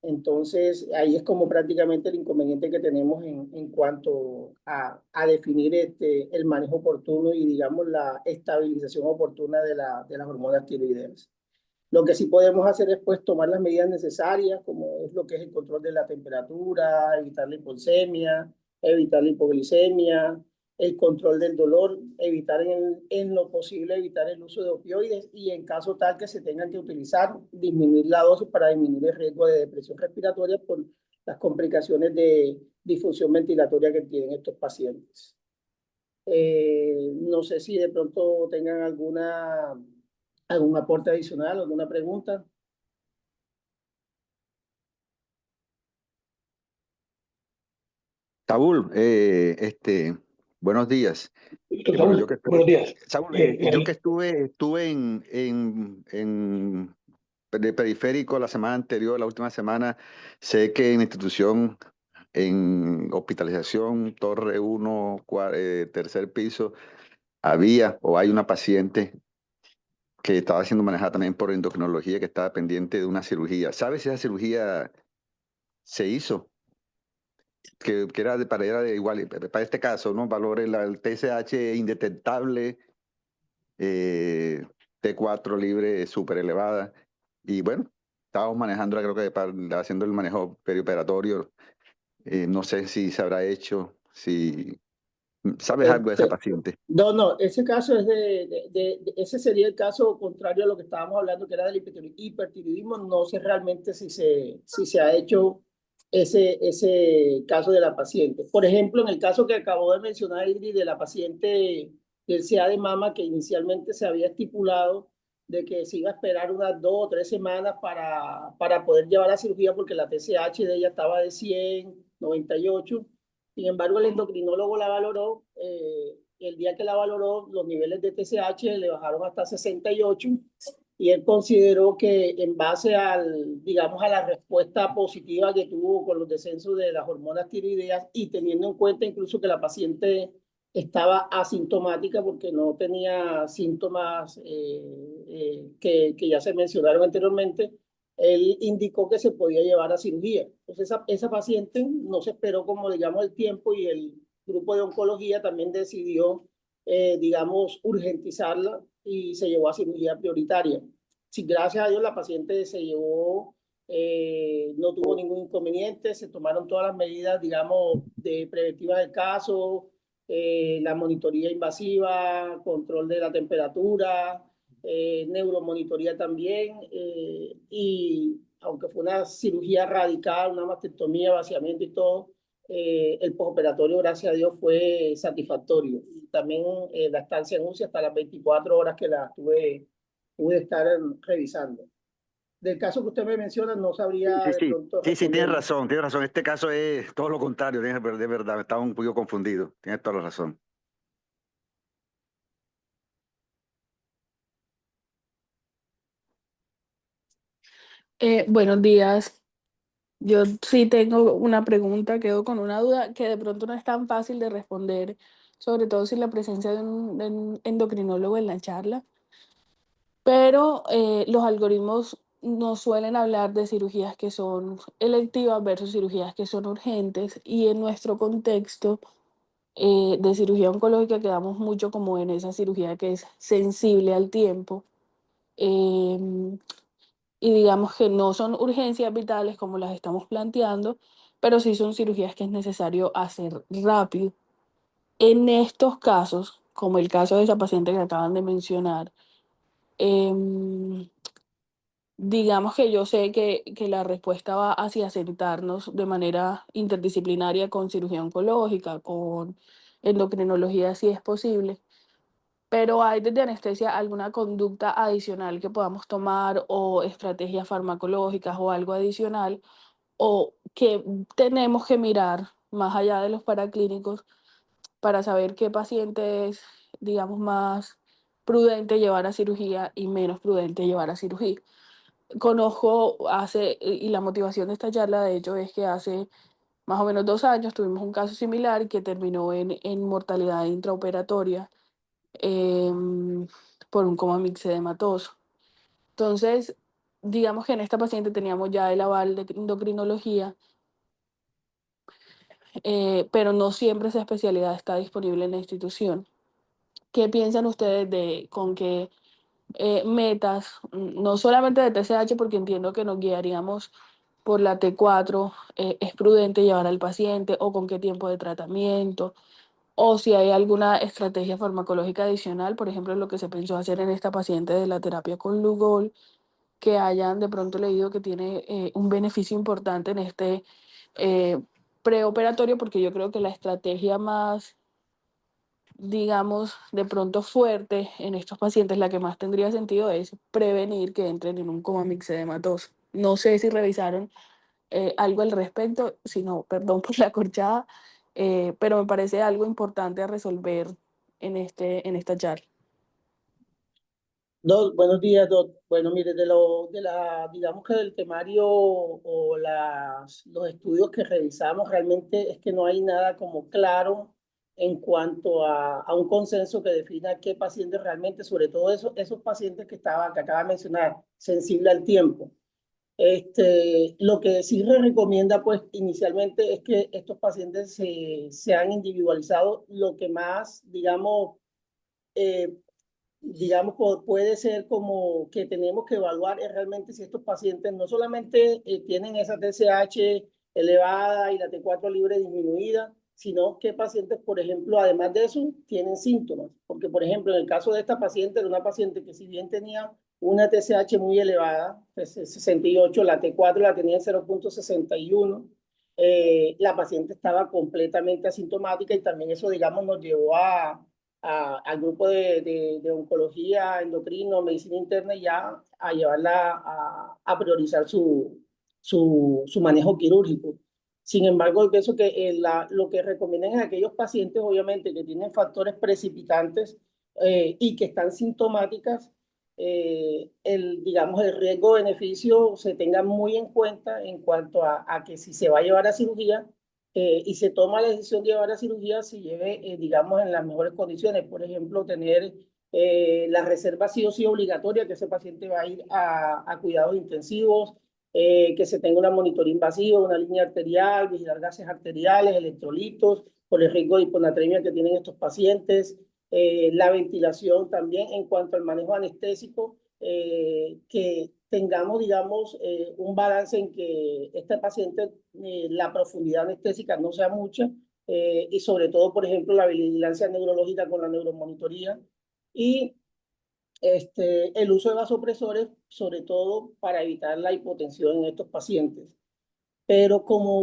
Entonces, ahí es como prácticamente el inconveniente que tenemos en cuanto a definir el manejo oportuno y, digamos, la estabilización oportuna de las hormonas tiroideas. Lo que sí podemos hacer es pues tomar las medidas necesarias, como es lo que es el control de la temperatura, evitar la hipoxemia, evitar la hipoglicemia, el control del dolor, evitar en lo posible evitar el uso de opioides y en caso tal que se tengan que utilizar, disminuir la dosis para disminuir el riesgo de depresión respiratoria por las complicaciones de disfunción ventilatoria que tienen estos pacientes. No sé si de pronto tengan algún aporte adicional, alguna pregunta. Saúl, buenos días. Bueno, yo que estuve, Buenos días. Saúl, yo que estuve en de periférico la semana anterior, la última semana, sé que en la institución, en hospitalización, Torre 1, tercer piso, había o hay una paciente que estaba siendo manejada también por endocrinología, que estaba pendiente de una cirugía. ¿Sabes si esa cirugía se hizo? Que era era de igual, para este caso, ¿no? Valores, el TSH indetectable, T4 libre súper elevada. Y bueno, estábamos manejándola, creo que haciendo el manejo perioperatorio. No sé si se habrá hecho, si sabes algo de esa Este, paciente. no, ese caso es ese sería el caso contrario a lo que estábamos hablando, que era del hipertiroidismo. No sé realmente si se ha hecho ese caso de la paciente. Por ejemplo, en el caso que acabó de mencionar Idris, de la paciente del CA de mama, que inicialmente se había estipulado de que se iba a esperar unas 2 o 3 semanas para poder llevar la cirugía porque la TSH de ella estaba de 100, 98. Sin embargo, el endocrinólogo la valoró. El día que la valoró, los niveles de TSH le bajaron hasta 68 y él consideró que en base digamos, a la respuesta positiva que tuvo con los descensos de las hormonas tiroideas y teniendo en cuenta incluso que la paciente estaba asintomática porque no tenía síntomas que ya se mencionaron anteriormente, él indicó que se podía llevar a cirugía. Entonces esa paciente no se esperó como digamos el tiempo y el grupo de oncología también decidió, digamos, urgentizarla y se llevó a cirugía prioritaria. Sí, gracias a Dios la paciente se llevó, no tuvo ningún inconveniente, se tomaron todas las medidas, digamos, de preventivas del caso, la monitoría invasiva, control de la temperatura, neuromonitoría también, y aunque fue una cirugía radical, una mastectomía, vaciamiento y todo, el postoperatorio, gracias a Dios, fue satisfactorio. Y también la estancia en UCI hasta las 24 horas que la pude estar revisando. Del caso que usted me menciona, no sabría Sí, de sí, pronto sí, sí, tienes responderle. razón, tienes razón. Este caso es todo lo contrario, de verdad, estaba un poco confundido. Tienes toda la razón. Buenos días. Yo sí tengo una pregunta, quedo con una duda que de pronto no es tan fácil de responder, sobre todo sin la presencia de un endocrinólogo en la charla, pero los algoritmos nos suelen hablar de cirugías que son electivas versus cirugías que son urgentes y en nuestro contexto de cirugía oncológica quedamos mucho como en esa cirugía que es sensible al tiempo. em, y digamos que no son urgencias vitales como las estamos planteando, pero sí son cirugías que es necesario hacer rápido. En estos casos, como el caso de esa paciente que acaban de mencionar, em, digamos que yo sé que la respuesta va hacia sentarnos de manera interdisciplinaria con cirugía oncológica, con endocrinología si es posible, pero ¿hay desde anestesia alguna conducta adicional que podamos tomar o estrategias farmacológicas o algo adicional o que tenemos que mirar más allá de los paraclínicos para saber qué paciente es, digamos, más prudente llevar a cirugía y menos prudente llevar a cirugía? Conozco y la motivación de esta charla, de hecho, es que hace más o menos 2 años tuvimos un caso similar que terminó en mortalidad intraoperatoria em, por un coma mixedematoso. Entonces, digamos que en esta paciente teníamos ya el aval de endocrinología, pero no siempre esa especialidad está disponible en la institución. ¿Qué piensan ustedes de con qué metas, no solamente de TSH, porque entiendo que nos guiaríamos por la T4, es prudente llevar al paciente, o con qué tiempo de tratamiento, o si hay alguna estrategia farmacológica adicional, por ejemplo, lo que se pensó hacer en esta paciente de la terapia con Lugol, que hayan de pronto leído que tiene un beneficio importante en este eh, preoperatorio, porque yo creo que la estrategia más, digamos, de pronto fuerte en estos pacientes, la que más tendría sentido es prevenir que entren en un coma mixedematoso. No sé si revisaron algo al respecto, si no, perdón por la corchada, pero me parece algo importante a resolver en esta charla. Buenos días, Doc. Bueno, mire, digamos que del temario o los estudios que revisamos, realmente es que no hay nada como claro en cuanto a un consenso que defina qué pacientes realmente, sobre todo esos pacientes que acaba de mencionar, sensible al tiempo. Lo que sí se recomienda, pues, inicialmente es que estos pacientes sean individualizados. Lo que más, eh, puede ser como que tenemos que evaluar es realmente si estos pacientes no solamente tienen esa TSH elevada y la T4 libre disminuida, sino que pacientes, por ejemplo, además de eso, tienen síntomas. Porque, por ejemplo, en el caso de esta paciente, era una paciente que si bien tenía una TSH muy elevada, 68, la T4 la tenía en 0.61, la paciente estaba completamente asintomática y también eso, digamos, nos llevó al grupo de oncología, endocrino, medicina interna, ya a llevarla a priorizar su manejo quirúrgico. Sin embargo, pienso que lo que recomiendan es aquellos pacientes, obviamente, que tienen factores precipitantes y que están sintomáticas, digamos, el riesgo-beneficio se tenga muy en cuenta en cuanto a que si se va a llevar a cirugía, y se toma la decisión de llevar a cirugía, se lleve, digamos, en las mejores condiciones. Por ejemplo, tener la reserva sí o sí obligatoria, que ese paciente va a ir a cuidados intensivos, que se tenga una monitoría invasiva, una línea arterial, vigilar gases arteriales, electrolitos, por el riesgo de hiponatremia que tienen estos pacientes, la ventilación también en cuanto al manejo anestésico, que tengamos, digamos, un balance en que este paciente, la profundidad anestésica no sea mucha, y sobre todo, por ejemplo, la vigilancia neurológica con la neuromonitoría y el uso de vasopresores, sobre todo para evitar la hipotensión en estos pacientes. Pero como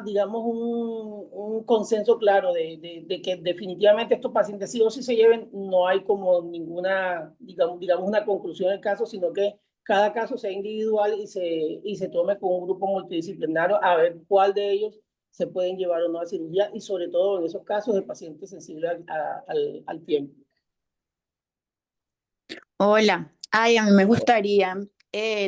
digamos, un consenso claro de que definitivamente estos pacientes sí o sí se lleven, no hay como ninguna, digamos una conclusión del caso, sino que cada caso sea individual y se tome con un grupo multidisciplinario a ver cuál de ellos se pueden llevar o no a cirugía y sobre todo en esos casos de pacientes sensibles al tiempo. Hola, ay, a mí me gustaría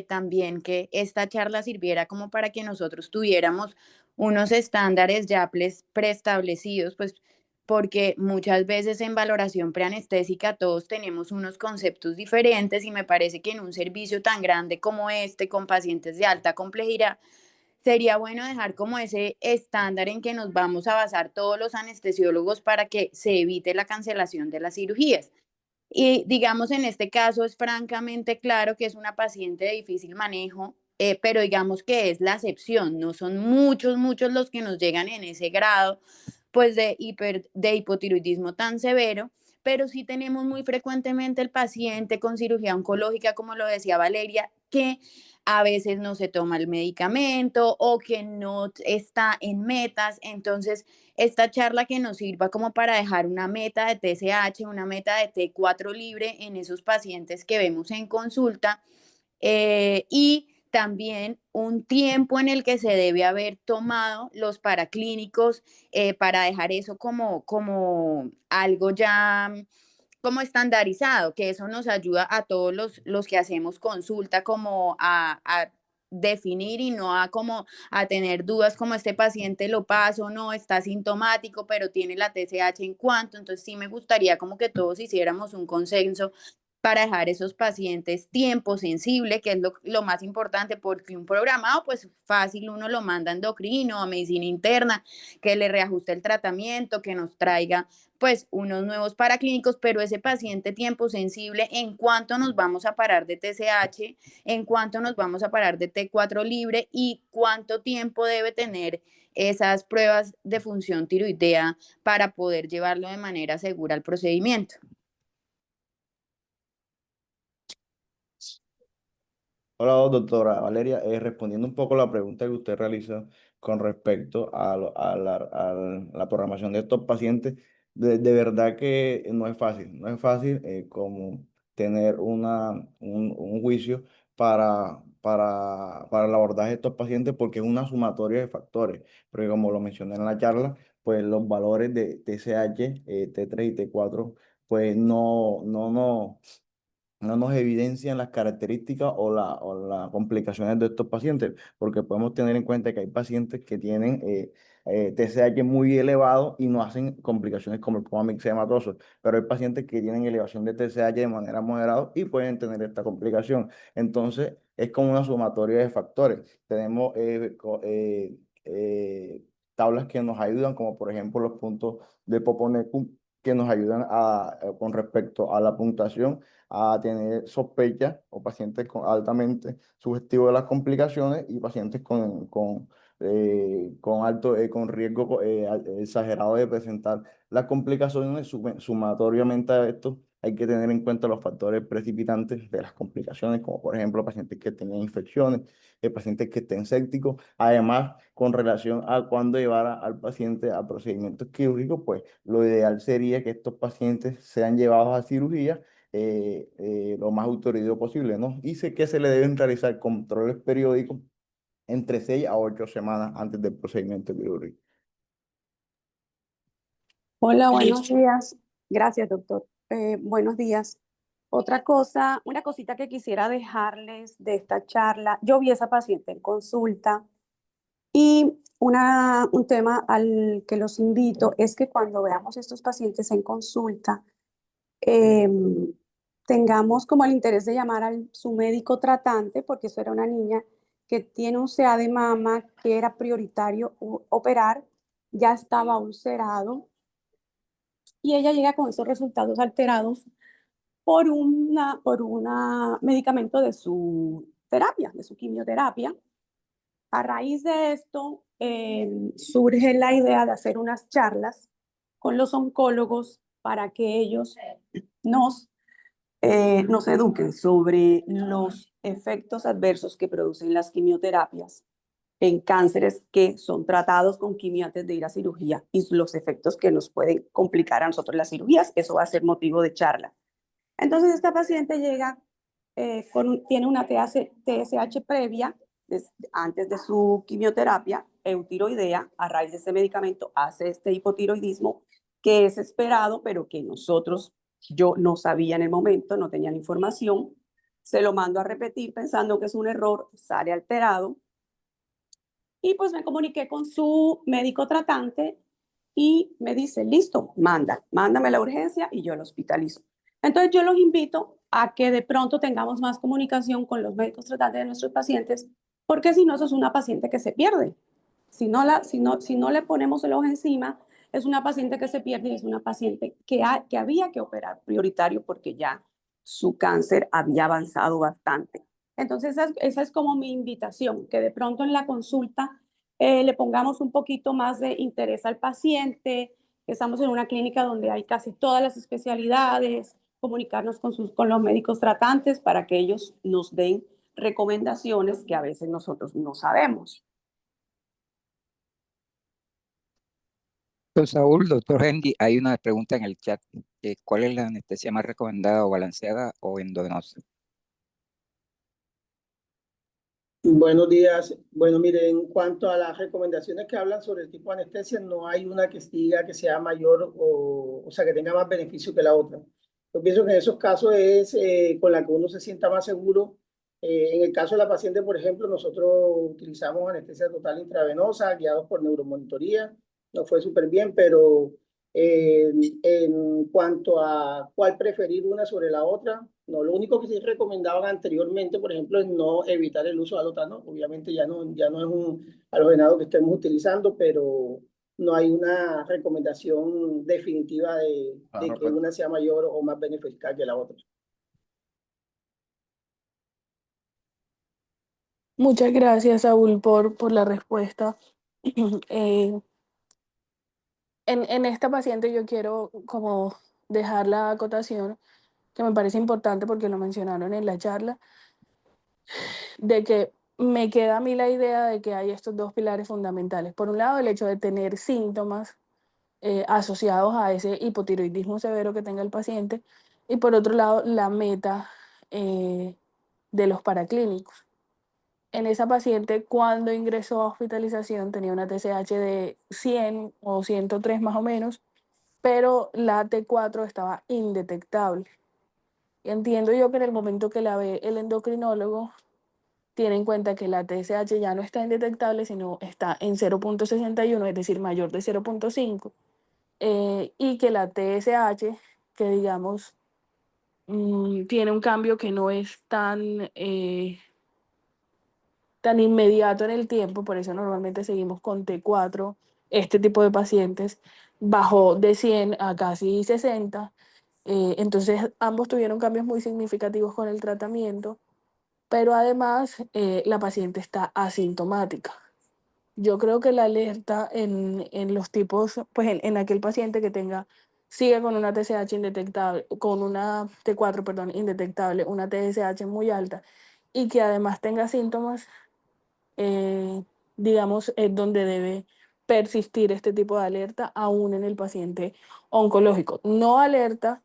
también que esta charla sirviera como para que nosotros tuviéramos unos estándares ya preestablecidos, pues porque muchas veces en valoración preanestésica todos tenemos unos conceptos diferentes y me parece que en un servicio tan grande como este, con pacientes de alta complejidad, sería bueno dejar como ese estándar en que nos vamos a basar todos los anestesiólogos para que se evite la cancelación de las cirugías. Y digamos, en este caso es francamente claro que es una paciente de difícil manejo, pero digamos que es la excepción, no son muchos los que nos llegan en ese grado, pues de hipotiroidismo tan severo, pero sí tenemos muy frecuentemente el paciente con cirugía oncológica, como lo decía Valeria, que a veces no se toma el medicamento o que no está en metas. Entonces, esta charla que nos sirva como para dejar una meta de TSH, una meta de T4 libre en esos pacientes que vemos en consulta, y también un tiempo en el que se debe haber tomado los paraclínicos, para dejar eso como algo ya como estandarizado, que eso nos ayuda a todos los que hacemos consulta como a definir y no a como a tener dudas como este paciente lo pasa o no, está sintomático, pero tiene la TSH en cuanto. Entonces sí me gustaría como que todos hiciéramos un consenso para dejar esos pacientes tiempo sensible, que es lo más importante, porque un programado, pues fácil, uno lo manda a endocrino, a medicina interna, que le reajuste el tratamiento, que nos traiga pues unos nuevos paraclínicos, pero ese paciente tiempo sensible, ¿en cuánto nos vamos a parar de TSH? ¿En cuánto nos vamos a parar de T4 libre? ¿Y cuánto tiempo debe tener esas pruebas de función tiroidea para poder llevarlo de manera segura al procedimiento? Hola, doctora Valeria. Respondiendo un poco a la pregunta que usted realiza con respecto a la programación de estos pacientes, de verdad que no es fácil como tener un juicio para el abordaje de estos pacientes porque es una sumatoria de factores, porque como lo mencioné en la charla, pues los valores de TSH, T3 y T4, pues no nos evidencian las características o las complicaciones de estos pacientes, porque podemos tener en cuenta que hay pacientes que tienen TSH muy elevado y no hacen complicaciones como el coma mixematoso, pero hay pacientes que tienen elevación de TSH de manera moderada y pueden tener esta complicación. Entonces, es como una sumatoria de factores. Tenemos tablas que nos ayudan, como por ejemplo los puntos de Poponecu, que nos ayudan con respecto a la puntuación a tener sospechas o pacientes altamente sugestivos de las complicaciones y pacientes con riesgo exagerado de presentar las complicaciones. Sumatoriamente a esto, hay que tener en cuenta los factores precipitantes de las complicaciones, como por ejemplo pacientes que tengan infecciones, pacientes que estén sépticos. Además, con relación a cuándo llevar al paciente a procedimientos quirúrgicos, pues lo ideal sería que estos pacientes sean llevados a cirugía lo más autorizo posible, ¿no? Y sé que se le deben realizar controles periódicos entre 6 a 8 semanas antes del procedimiento quirúrgico. Hola, buenos días. Gracias, doctor. Buenos días. Otra cosa, una cosita que quisiera dejarles de esta charla. Yo vi a esa paciente en consulta y un tema al que los invito es que cuando veamos estos pacientes en consulta, tengamos como el interés de llamar a su médico tratante, porque eso era una niña que tiene un CA de mama que era prioritario operar, ya estaba ulcerado y ella llega con esos resultados alterados por un medicamento de su terapia, de su quimioterapia. A raíz de esto, surge la idea de hacer unas charlas con los oncólogos para que ellos nos eduquen sobre los efectos adversos que producen las quimioterapias en cánceres que son tratados con quimio antes de ir a cirugía y los efectos que nos pueden complicar a nosotros las cirugías. Eso va a ser motivo de charla. Entonces, esta paciente llega, tiene una TSH previa antes de su quimioterapia, eutiroidea. A raíz de ese medicamento hace este hipotiroidismo que es esperado, pero que yo no sabía en el momento, no tenía la información. Se lo mando a repetir pensando que es un error, sale alterado. Y pues me comuniqué con su médico tratante y me dice, listo, mándame la urgencia y yo lo hospitalizo. Entonces yo los invito a que de pronto tengamos más comunicación con los médicos tratantes de nuestros pacientes, porque si no, eso es una paciente que se pierde. Si no le ponemos el ojo encima, es una paciente que se pierde y es una paciente que había que operar prioritario porque ya su cáncer había avanzado bastante. Entonces, esa es como mi invitación, que de pronto en la consulta le pongamos un poquito más de interés al paciente. Estamos en una clínica donde hay casi todas las especialidades, comunicarnos con los médicos tratantes para que ellos nos den recomendaciones que a veces nosotros no sabemos. Doctor Saúl, doctor Henry, hay una pregunta en el chat. ¿Cuál es la anestesia más recomendada o balanceada o endovenosa? Buenos días. Bueno, mire, en cuanto a las recomendaciones que hablan sobre el tipo de anestesia, no hay una que diga que sea mayor o sea, que tenga más beneficio que la otra. Yo pienso que en esos casos es con la que uno se sienta más seguro. En el caso de la paciente, por ejemplo, nosotros utilizamos anestesia total intravenosa, guiados por neuromonitoría. Nos fue súper bien, pero en cuanto a cuál preferir una sobre la otra, No, lo único que sí recomendaban anteriormente, por ejemplo, es no evitar el uso de alotano. Obviamente ya no es un halogenado que estemos utilizando, pero no hay una recomendación definitiva de Claro, que una sea mayor o más beneficiosa que la otra. Muchas gracias, Saúl, por la respuesta. Eh, en esta paciente yo quiero como dejar la acotación que me parece importante porque lo mencionaron en la charla, de que me queda a mí la idea de que hay estos dos pilares fundamentales. Por un lado, el hecho de tener síntomas asociados a ese hipotiroidismo severo que tenga el paciente, y por otro lado, la meta de los paraclínicos. En esa paciente, cuando ingresó a hospitalización, tenía una TSH de 100 o 103 más o menos, pero la T4 estaba indetectable. Y entiendo yo que en el momento que la ve el endocrinólogo, tiene en cuenta que la TSH ya no está indetectable, sino está en 0.61, es decir, mayor de 0.5, y que la TSH, que digamos, tiene un cambio que no es tan inmediato en el tiempo, por eso normalmente seguimos con T4, este tipo de pacientes bajó de 100 a casi 60, entonces ambos tuvieron cambios muy significativos con el tratamiento, pero además la paciente está asintomática. Yo creo que la alerta en los tipos, pues en aquel paciente que siga con una TSH indetectable, con una T4, perdón, indetectable, una TSH muy alta y que además tenga síntomas, eh, digamos, es donde debe persistir este tipo de alerta aún en el paciente oncológico. No alerta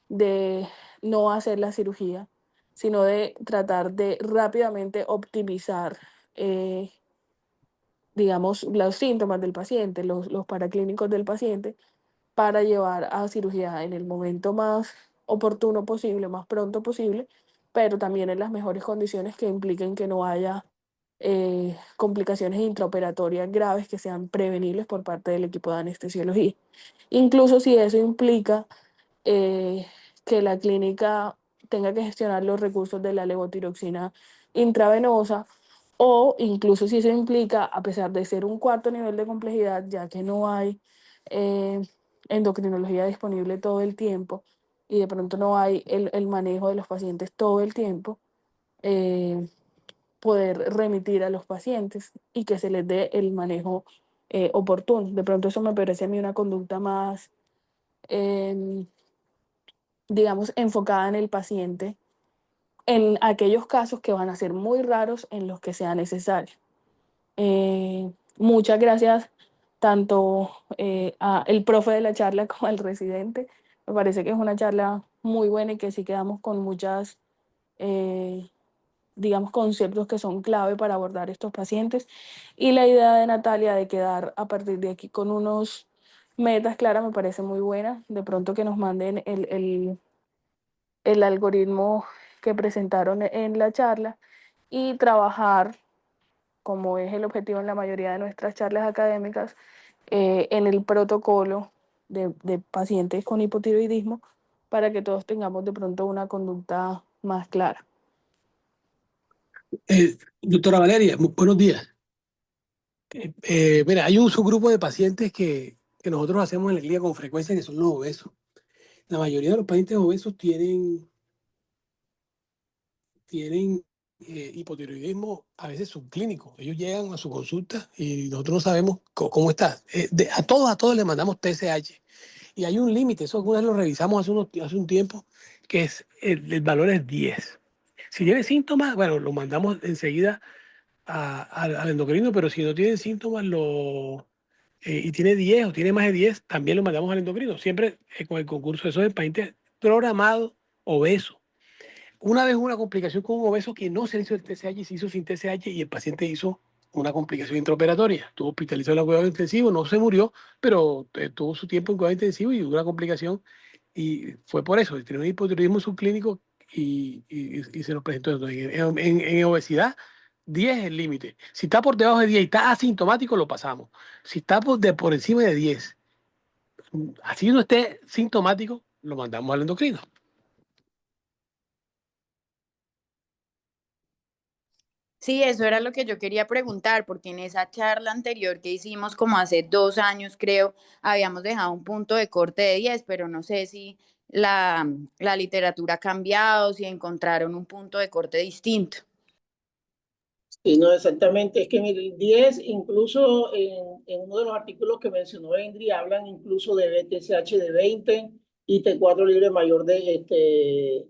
de no hacer la cirugía, sino de tratar de rápidamente optimizar, digamos, los síntomas del paciente, los paraclínicos del paciente, para llevar a cirugía en el momento más oportuno posible, más pronto posible, pero también en las mejores condiciones que impliquen que no haya complicaciones intraoperatorias graves que sean prevenibles por parte del equipo de anestesiología. Incluso si eso implica eh, que la clínica tenga que gestionar los recursos de la levotiroxina intravenosa, o incluso si eso implica, a pesar de ser un cuarto nivel de complejidad, ya que no hay eh, endocrinología disponible todo el tiempo y de pronto no hay el manejo de los pacientes todo el tiempo, eh, poder remitir a los pacientes y que se les dé el manejo oportuno. De pronto eso me parece a mí una conducta más, digamos, enfocada en el paciente, en aquellos casos que van a ser muy raros en los que sea necesario. Muchas gracias tanto al profe de la charla como al residente. Me parece que es una charla muy buena y que sí quedamos con muchas, digamos, conceptos que son clave para abordar estos pacientes. Y la idea de Natalia de quedar a partir de aquí con unos metas claras me parece muy buena. De pronto que nos manden el algoritmo que presentaron en la charla y trabajar, como es el objetivo en la mayoría de nuestras charlas académicas, en el protocolo de pacientes con hipotiroidismo para que todos tengamos de pronto una conducta más clara. Doctora Valeria, buenos días. Mira, hay un subgrupo de pacientes que nosotros hacemos en la clínica con frecuencia que son los obesos. La mayoría de los pacientes obesos tienen hipotiroidismo a veces subclínico. Ellos llegan a su consulta y nosotros no sabemos cómo está. A todos les mandamos TSH. Y hay un límite, eso alguna vez lo revisamos hace un tiempo, que es el valor es 10. Si tiene síntomas, bueno, lo mandamos enseguida al endocrino, pero si no tiene síntomas y tiene 10 o tiene más de 10, también lo mandamos al endocrino. Siempre con el concurso, eso es paciente programado obeso. Una vez hubo una complicación con un obeso que no se le hizo el TSH, se hizo sin TSH y el paciente hizo una complicación intraoperatoria. Estuvo hospitalizado en la cuidado intensivo, no se murió, pero tuvo su tiempo en cuidado intensivo y hubo una complicación. Y fue por eso, tenía un hipotiroidismo subclínico y se nos presentó. Entonces, en obesidad, 10 es el límite. Si está por debajo de 10 y está asintomático, lo pasamos. Si está por encima de 10, así no esté sintomático, lo mandamos al endocrino. Sí, eso era lo que yo quería preguntar, porque en esa charla anterior que hicimos como hace 2 años, creo, habíamos dejado un punto de corte de 10, pero no sé si la literatura ha cambiado, si encontraron un punto de corte distinto. Sí, no, exactamente. Es que mire, el 10, incluso en uno de los artículos que mencionó Endri, hablan incluso de BTSH de 20 y T4 libre mayor de,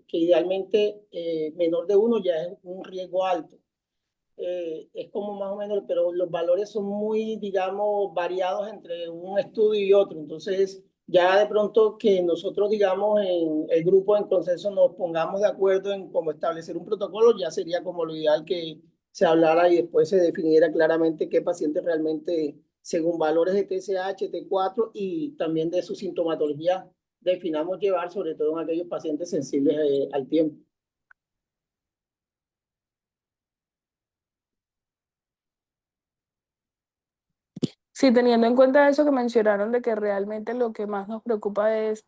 que idealmente menor de 1 ya es un riesgo alto. Es como más o menos, pero los valores son muy, digamos, variados entre un estudio y otro. Entonces, ya de pronto que nosotros, digamos, en el grupo en consenso nos pongamos de acuerdo en cómo establecer un protocolo, ya sería como lo ideal que se hablara y después se definiera claramente qué pacientes realmente, según valores de TSH, T4 y también de su sintomatología, definamos llevar, sobre todo en aquellos pacientes sensibles al tiempo. Sí, teniendo en cuenta eso que mencionaron de que realmente lo que más nos preocupa es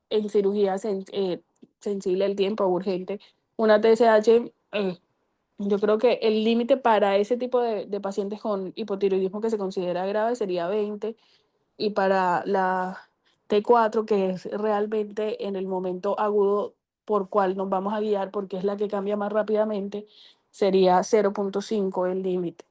en cirugía sensible al tiempo, urgente, una TSH, yo creo que el límite para ese tipo de pacientes con hipotiroidismo que se considera grave sería 20, y para la T4, que es realmente en el momento agudo por cual nos vamos a guiar, porque es la que cambia más rápidamente, sería 0.5 el límite.